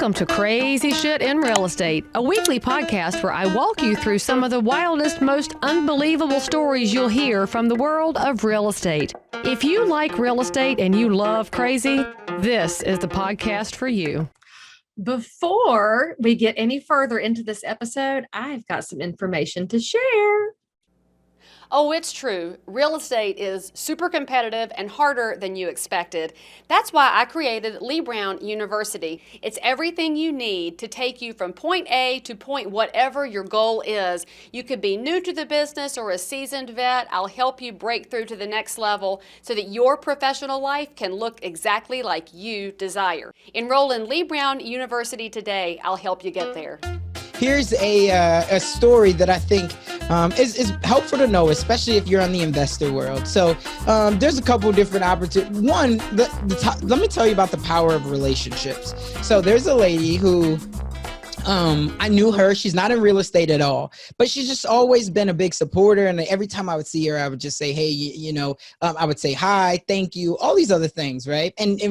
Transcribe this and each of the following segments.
Welcome to Crazy Shit in Real Estate, a weekly podcast where I walk you through some of the wildest, most unbelievable stories you'll hear from the world of real estate. If you like real estate and you love crazy, this is the podcast for you. Before we get any further into this episode, I've got some information to share. Oh, it's true. Real estate is super competitive and harder than you expected. That's why I created Leigh Brown University. It's everything you need to take you from point A to point whatever your goal is. You could be new to the business or a seasoned vet. I'll help you break through to the next level so that your professional life can look exactly like you desire. Enroll in Leigh Brown University today. I'll help you get there. Here's a story that I think is helpful to know, especially if you're on the investor world. So there's a couple different opportunities. One, let me tell you about the power of relationships. So there's a lady who I knew her. She's not in real estate at all, but she's just always been a big supporter. And every time I would see her, I would just say, hey, I would say hi, thank you, all these other things, right? And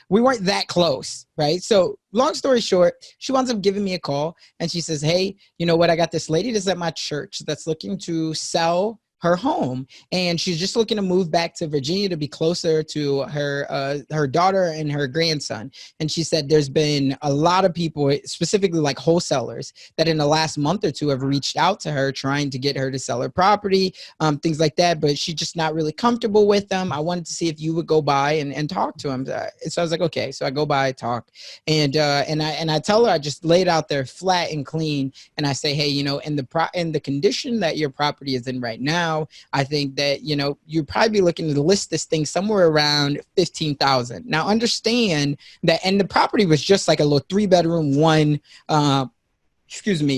we weren't that close, right? So long story short, she winds up giving me a call and she says, hey, you know what? I got this lady that's at my church that's looking to sell her home, and she's just looking to move back to Virginia to be closer to her daughter and her grandson. And she said there's been a lot of people, specifically like wholesalers, that in the last month or two have reached out to her trying to get her to sell her property, things like that, but she's just not really comfortable with them. I wanted to see if you would go by and talk to him. So I was like, okay. So I go by, talk, and I tell her, I just lay it out there flat and clean, and I say, hey, in the condition that your property is in right now, I think that, you're probably looking to list this thing somewhere around $15,000. Now understand that, and the property was just like a little 3-bedroom,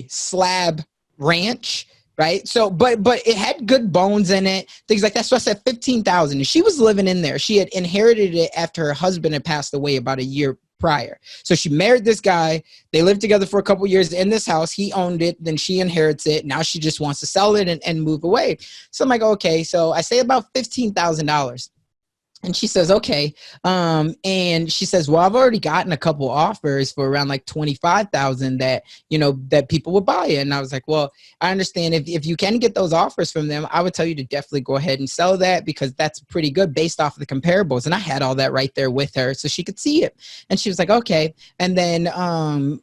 slab ranch. Right. So, but it had good bones in it, things like that. So I said 15,000, and she was living in there. She had inherited it after her husband had passed away about a year prior. So she married this guy. They lived together for a couple of years in this house. He owned it. Then she inherits it. Now she just wants to sell it and move away. So I'm like, okay. So I say about $15,000. And she says, okay. And she says, well, I've already gotten a couple offers for around like 25,000 that, that people would buy it. And I was like, well, I understand if you can get those offers from them, I would tell you to definitely go ahead and sell that, because that's pretty good based off of the comparables. And I had all that right there with her so she could see it. And she was like, okay. And then,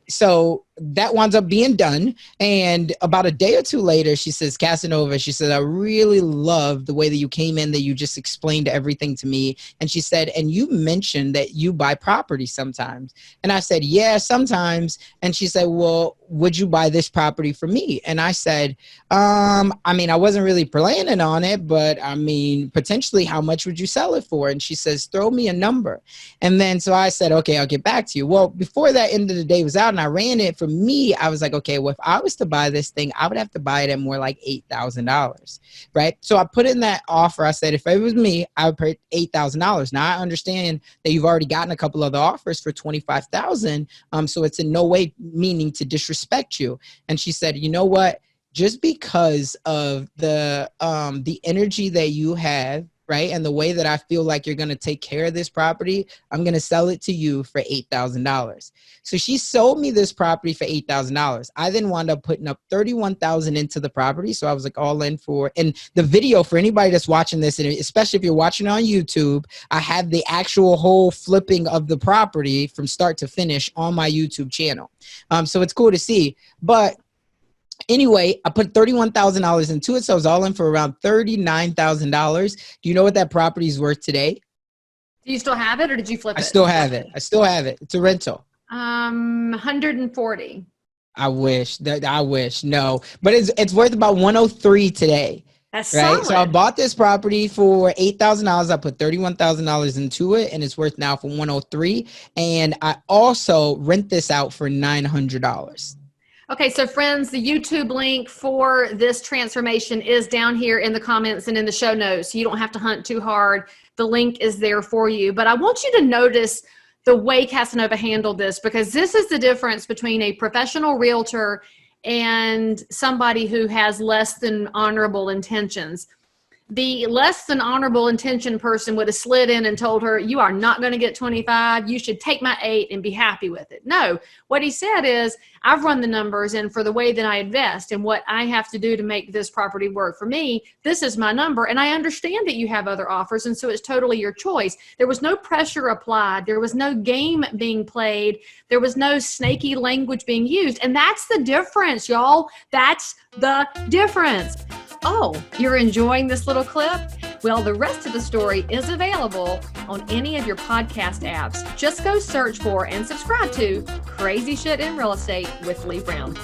so that winds up being done. And about a day or two later, she says, Casanova, she said, I really love the way that you came in, that you just explained everything to me. And she said, and you mentioned that you buy property sometimes. And I said, yeah, sometimes. And she said, well, would you buy this property for me? And I said, I wasn't really planning on it, but potentially how much would you sell it for? And she says, throw me a number. And then, so I said, okay, I'll get back to you. Well, before that end of the day was out and I ran it, for me, I was like, okay, well, if I was to buy this thing, I would have to buy it at more like $8,000, right? So I put in that offer. I said, if it was me, I would pay $8,000. Now I understand that you've already gotten a couple other offers for $25,000. So it's in no way meaning to disrespect you. And she said, you know what? Just because of the energy that you have, right, and the way that I feel like you're going to take care of this property, I'm going to sell it to you for $8,000. So she sold me this property for $8,000. I then wound up putting up $31,000 into the property. So I was like all in for, and the video for anybody that's watching this, and especially if you're watching on YouTube, I have the actual whole flipping of the property from start to finish on my YouTube channel. So it's cool to see. But anyway, I put $31,000 into it. So I was all in for around $39,000. Do you know what that property is worth today? Do you still have it, or did you flip it? I still have it. It's a rental. 140. I wish. No, but it's worth about 103 today. That's right. solid. So I bought this property for $8,000. I put $31,000 into it, and it's worth now for 103. And I also rent this out for $900. Okay, so friends, the YouTube link for this transformation is down here in the comments and in the show notes. You don't have to hunt too hard. The link is there for you. But I want you to notice the way Casanova handled this, because this is the difference between a professional realtor and somebody who has less than honorable intentions. the less than honorable intention person would have slid in and told her, you are not going to get 25. You should take my 8 and be happy with it. No, what he said is, I've run the numbers, and for the way that I invest and what I have to do to make this property work for me, this is my number. And I understand that you have other offers, and so it's totally your choice. There was no pressure applied. There was no game being played. There was no snaky language being used. And that's the difference, y'all. That's the difference. Oh, you're enjoying this little clip? Well, the rest of the story is available on any of your podcast apps. Just go search for and subscribe to Crazy Shit in Real Estate with Leigh Brown.